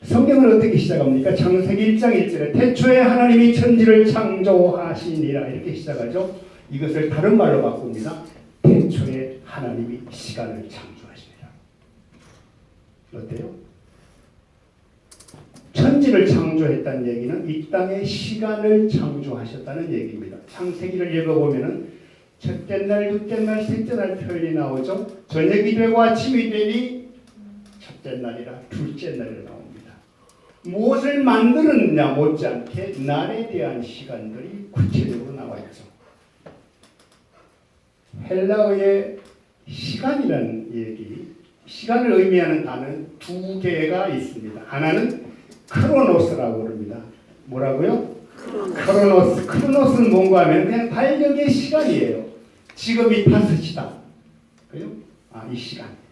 성경은 어떻게 시작합니까? 창세기 1장 1절에 태초에 하나님이 천지를 창조하시니라 이렇게 시작하죠. 이것을 다른 말로 바꿉니다. 태초에 하나님이 시간을 창조하시니라. 어때요? 천지를 창조했다는 얘기는 이 땅에 시간을 창조하셨다는 얘기입니다. 창세기를 읽어보면 첫째 날, 둘째 날, 셋째 날 표현이 나오죠. 저녁이 되고 아침이 되니 첫째 날이라 둘째 날이 나옵니다. 무엇을 만들었느냐 못지않게 날에 대한 시간들이 구체적으로 나와 있죠. 헬라어의 시간이라는 얘기, 시간을 의미하는 단어는 두 개가 있습니다. 하나는 크로노스라고 부릅니다. 뭐라고요? 크로노스. 크로노스는 뭔가 하면 그냥 달력의 시간이에요. 지금이 5시다. 그죠? 이 시간.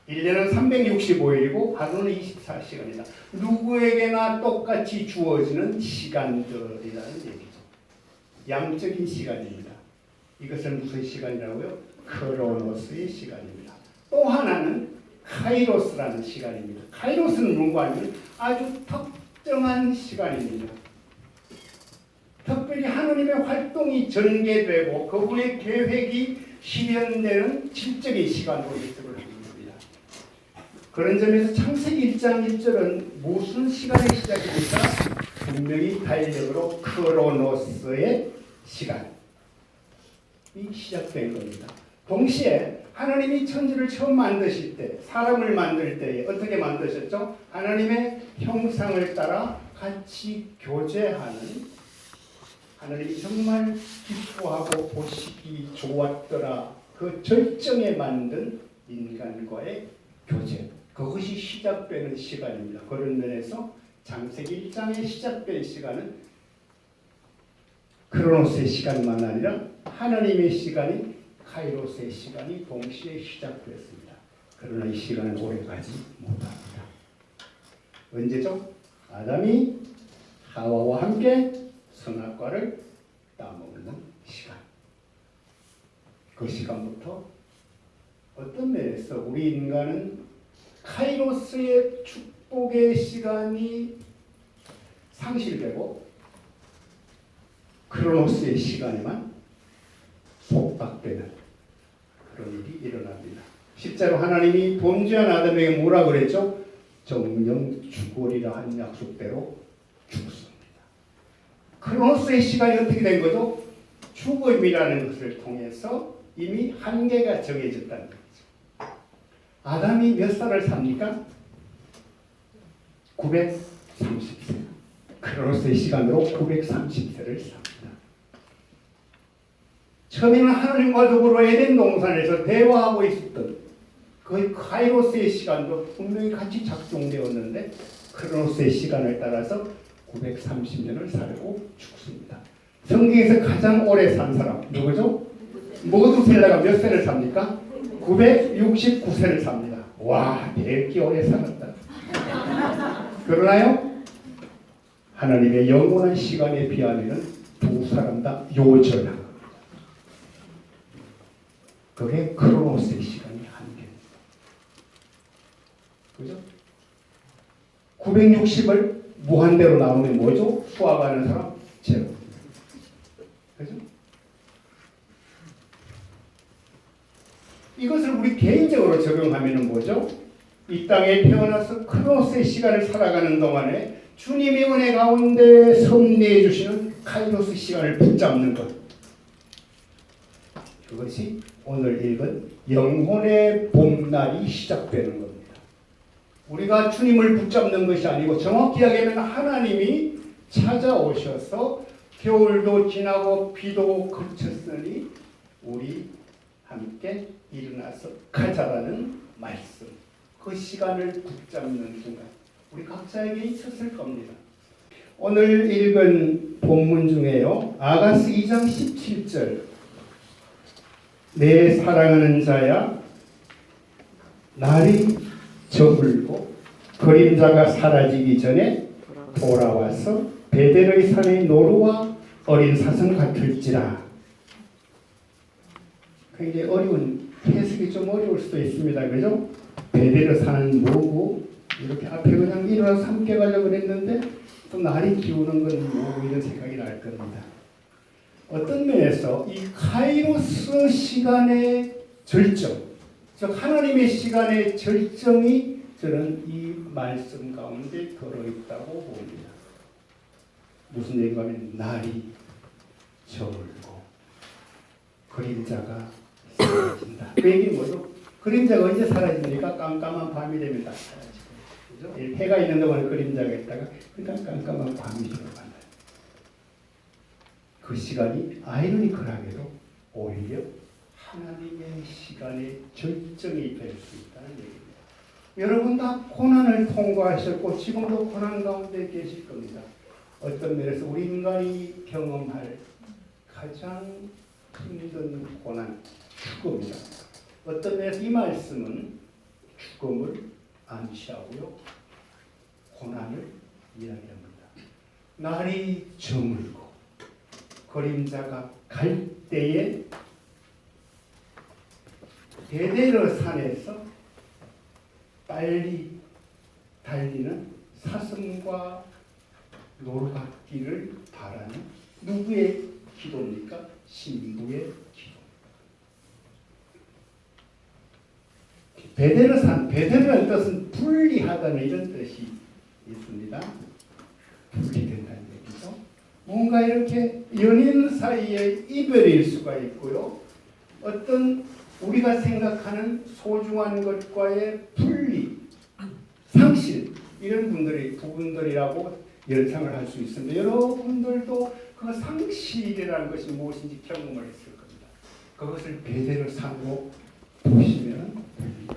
1년은 365일이고 하루는 24시간이다. 누구에게나 똑같이 주어지는 시간들이라는 얘기죠. 양적인 시간입니다. 이것은 무슨 시간이라고요? 크로노스의 시간입니다. 또 하나는 카이로스라는 시간입니다. 카이로스는 뭔가 하면 아주 특정한 시간입니다. 특별히 하나님의 활동이 전개되고 그분의 계획이 실현되는 질적인 시간으로 해석을 합니다. 그런 점에서 창세기 1장 1절은 무슨 시간의 시작입니까? 분명히 달력으로 크로노스의 시간이 시작된 겁니다. 동시에 하나님이 천지를 처음 만드실 때, 사람을 만들 때 어떻게 만드셨죠? 하나님의 형상을 따라 같이 교제하는, 하나님이 정말 기뻐하고 보시기 좋았더라 그 절정에 만든 인간과의 교제, 그것이 시작되는 시간입니다. 그런 면에서 창세기 1장에 시작된 시간은 크로노스의 시간만 아니라 하나님의 시간이 카이로스의 시간이 동시에 시작됐습니다. 그러나 이 시간은 오래가지 못합니다. 언제죠? 아담이 하와와 함께 선악과를 따먹는 시간. 그 시간부터 어떤 면에서 우리 인간은 카이로스의 축복의 시간이 상실되고 크로노스의 시간에만 속박되는 그런 일이 일어납니다. 실제로 하나님이 범죄한 아담에게 뭐라 그랬죠? 정령 죽으리라 한 약속대로 죽습니다. 크로노스의 시간이 어떻게 된 거죠? 죽음이라는 것을 통해서 이미 한계가 정해졌다는 거죠. 아담이 몇 살을 삽니까? 930세. 크로노스의 시간으로 930세를 삽니다. 처음에는 하나님과 더불어 에덴 동산에서 대화하고 있었던 그 카이로스의 시간도 분명히 같이 작동되었는데 크로노스의 시간을 따라서 930년을 살고 죽습니다. 성경에서 가장 오래 산 사람 누구죠? 모두셀라가 몇 세를 삽니까? 969세를 삽니다. 와, 되게 오래 살았다. 그러나요? 하나님의 영원한 시간에 비하면 두 사람 다 요절합니다. 그게 크로노스의 시간이 한계입니다. 그죠? 960을 무한대로 나누면 뭐죠? 수학하는 사람? 제로. 그죠? 이것을 우리 개인적으로 적용하면 뭐죠? 이 땅에 태어나서 크로노스의 시간을 살아가는 동안에 주님의 은혜 가운데 섭리해 주시는 카이로스 시간을 붙잡는 것. 그것이 오늘 읽은 영혼의 봄날이 시작되는 겁니다. 우리가 주님을 붙잡는 것이 아니고 정확히 이야기하면 하나님이 찾아오셔서 겨울도 지나고 비도 그쳤으니 우리 함께 일어나서 가자라는 말씀. 그 시간을 붙잡는 순간 우리 각자에게 있었을 겁니다. 오늘 읽은 본문 중에요. 아가스 2장 17절 내 사랑하는 자야 날이 저물고 그림자가 사라지기 전에 돌아와서 베델의 산의 노루와 어린 사슴 같을지라. 굉장히 어려운 해석이 좀 어려울 수도 있습니다. 그죠? 베델의 산은 뭐고 이렇게 앞에 그냥 일어나서 함께 가려고 그랬는데 또 날이 기우는 건 뭐 이런 생각이 날 겁니다. 어떤 면에서 이 카이로스 시간의 절정, 즉 하나님의 시간의 절정이 저는 이 말씀 가운데 들어있다고 봅니다. 무슨 얘기가 하면 날이 저물고 그림자가 사라진다. 그 얘기는 뭐죠? 그림자가 언제 사라집니까? 깜깜한 밤이 되면 딱 사라지고, 그죠? 해가 있는 동안 그림자가 있다가 그러니까 깜깜한 밤이 들어간다. 그 시간이 아이러니컬하게도 오히려 하나님의 시간의 절정이 될 수 있다는 얘기입니다. 여러분 다 고난을 통과하셨고 지금도 고난 가운데 계실 겁니다. 어떤 면에서 우리 인간이 경험할 가장 힘든 고난, 죽음이다. 어떤 면에서 이 말씀은 죽음을 암시하고요, 고난을 이야기합니다. 날이 저물고 그림자가 갈 때에 베데르 산에서 빨리 달리는 사슴과 노루갓기를 바라는 누구의 기도입니까? 신부의 기도. 베데르산, 베데르라는 뜻은 분리하다는 이런 뜻이 있습니다. 분리된다는 얘기죠. 뭔가 이렇게 연인 사이에 이별일 수가 있고요. 어떤 우리가 생각하는 소중한 것과의 분리, 상실, 이런 부분들이라고 연상을 할 수 있습니다. 여러분들도 그 상실이라는 것이 무엇인지 경험을 했을 겁니다. 그것을 베데르산으로 보시면 됩니다.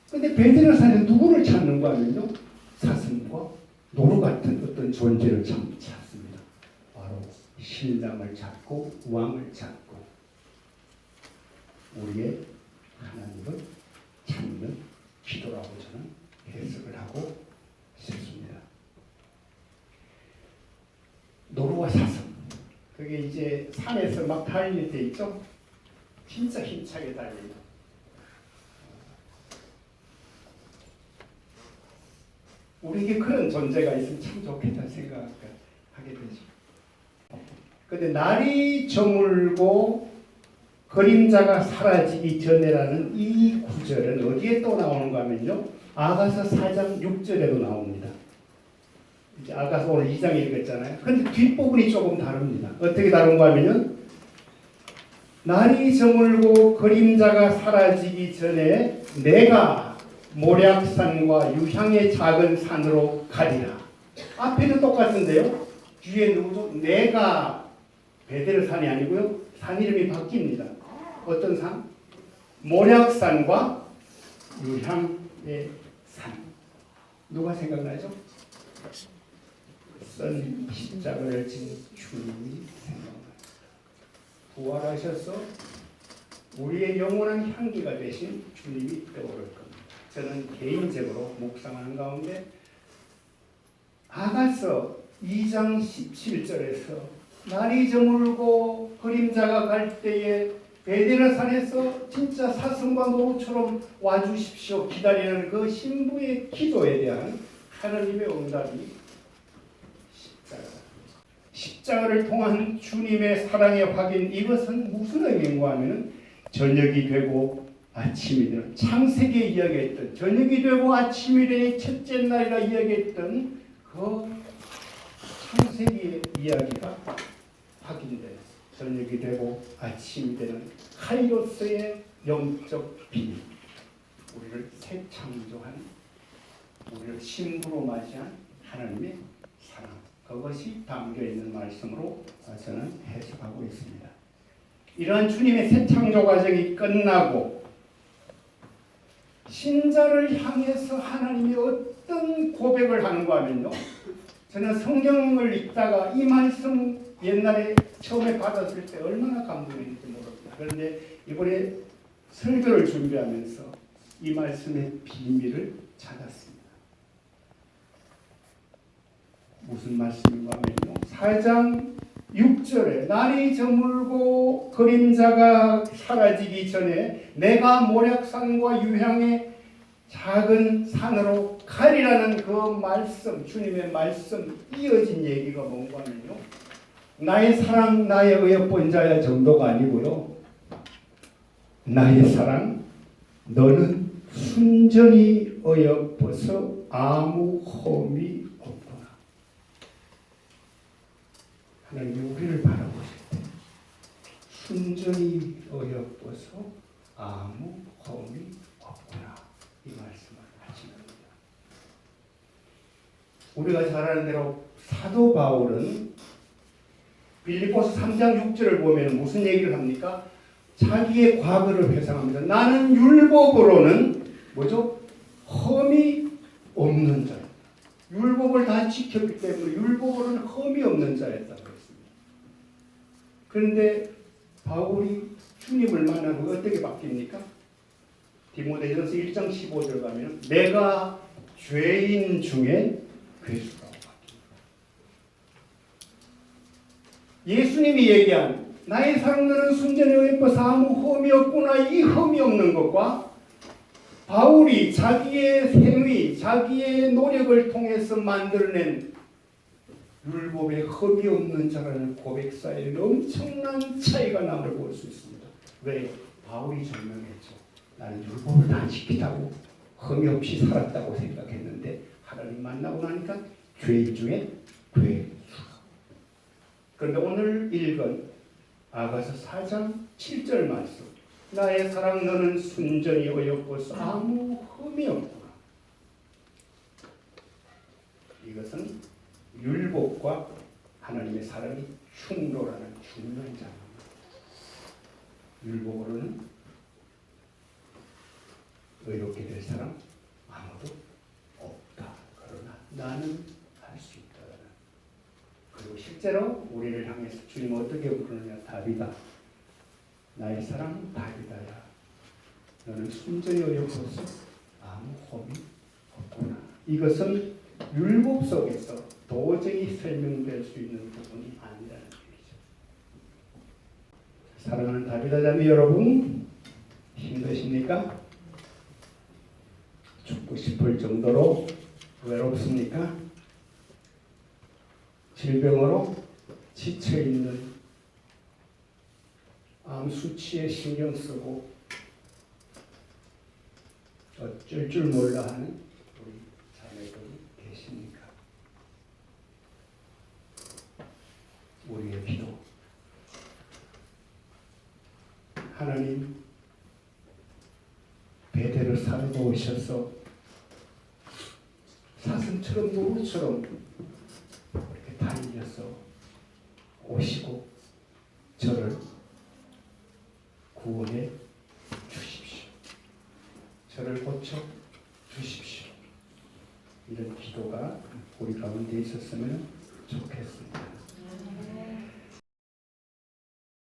그런데 베데르산에 누구를 찾는가 하면요, 사슴과 노루 같은 어떤 존재를 찾습니다. 바로 신랑을 찾고 왕을 찾고 우리의 하나님을 찾는 기도라고 저는 해석을 하고 싶습니다. 노루와 사슴, 그게 이제 산에서 막 달릴 때 있죠? 진짜 힘차게 달려요. 우리에게 그런 존재가 있으면 참 좋겠다는 생각을 하게 되죠. 그런데 날이 저물고 그림자가 사라지기 전에라는 이 구절은 어디에 또 나오는가 하면요, 아가서 4장 6절에도 나옵니다. 이제 아가서 오늘 2장 읽었잖아요. 그런데 뒷부분이 조금 다릅니다. 어떻게 다른가 하면요, 날이 저물고 그림자가 사라지기 전에 내가 모략산과 유향의 작은 산으로 가리라. 앞에도 똑같은데요, 뒤에 누구죠? 내가 베데르산이 아니고요, 산 이름이 바뀝니다. 어떤 산? 모략산과 유향의 산. 누가 생각나죠? 선 십자가를 진 주님이 생각나요. 부활하셔서 우리의 영원한 향기가 되신 주님이 떠오를 겁니다. 저는 개인적으로 묵상하는 가운데 아가서 2장 17절에서 날이 저물고 그림자가 갈 때에 베데르산에서 진짜 사슴과 노루처럼 와주십시오 기다리는 그 신부의 기도에 대한 하나님의 응답이 십자가를 통한 주님의 사랑의 확인, 이것은 무슨 의미인가 하면 저녁이 되고 아침이 되는, 창세기에 이야기했던 저녁이 되고 아침이 되는 첫째 날이라 이야기했던 그 창세기의 이야기가 확인돼요. 저녁이 되고 아침이 되는 카이로스의 영적 비밀, 우리를 새 창조한, 우리를 신부로 맞이한 하나님의 사랑, 그것이 담겨있는 말씀으로 저는 해석하고 있습니다. 이러한 주님의 새 창조 과정이 끝나고 신자를 향해서 하나님이 어떤 고백을 하는가 하면요, 저는 성경을 읽다가 이 말씀 옛날에 처음에 받았을 때 얼마나 감동했는지 모릅니다. 그런데 이번에 설교를 준비하면서 이 말씀의 비밀을 찾았습니다. 무슨 말씀인가 하면요, 4장 6절에 날이 저물고 그림자가 사라지기 전에 내가 모략산과 유향의 작은 산으로 가리라는 그 말씀, 주님의 말씀 이어진 얘기가 뭔가 하면요, 나의 사랑 나의 어여쁜 자야 정도가 아니고요, 나의 사랑 너는 순전히 어여뻐서 아무 험이 없구나. 하나님이 우리를 바라보실 때 순전히 어여뻐서 아무 험이 없구나, 이 말씀을 하시는 겁니다. 우리가 잘 아는 대로 사도 바울은 빌립보서 3장 6절을 보면 무슨 얘기를 합니까? 자기의 과거를 회상합니다. 나는 율법으로는 뭐죠? 험이 없는 자였다. 율법을 다 지켰기 때문에 율법으로는 험이 없는 자였다고 했습니다. 그런데 바울이 주님을 만나고 어떻게 바뀝니까? 디모데전서 1장 15절 가면 내가 죄인 중에 괴수라고 바뀝니다. 예수님이 얘기한 나의 사랑들은 순전히 어여뻐서 아무 험이 없구나, 이 험이 없는 것과 바울이 자기의 행위, 자기의 노력을 통해서 만들어낸 율법에 흠이 없는 자라는 고백 사이에 엄청난 차이가 남을 볼 수 있습니다. 왜? 바울이 설명했죠. 나는 율법을 다 지키다고 흠이 없이 살았다고 생각했는데 하나님 만나고 나니까 죄인 중에 괴수. 그런데 오늘 읽은 아가서 4장 7절 말씀, 나의 사랑 너는 순전히 어여뻐서 아무 흠이 없구나. 이것은 율법과 하나님의 사랑이 충돌하는 중요한 장면입니다. 율법으로는 의롭게 될 사람 아무도 없다. 그러나 나는 할 수 있다. 그리고 실제로 우리를 향해서 주님 어떻게 부르느냐. 다윗아, 나의 사랑 다윗아야, 너는 순전히 어여뻐서 아무 험이 없구나. 이것은 율법 속에서 도저히 설명될 수 있는 부분이 아니라는 얘기죠. 사랑하는 다윗아 자매 여러분, 힘드십니까? 죽고 싶을 정도로 외롭습니까? 질병으로 지쳐있는, 암 수치에 신경 쓰고 어쩔 줄 몰라 하는 우리 자매들이 계십니까? 우리의 기도, 하나님 베델을 살고 오셔서 사슴처럼 노루처럼 이렇게 달려서 오시고 저를 구원해 주십시오. 저를 고쳐 주십시오. 이런 기도가 우리 가운데 있었으면 좋겠습니다.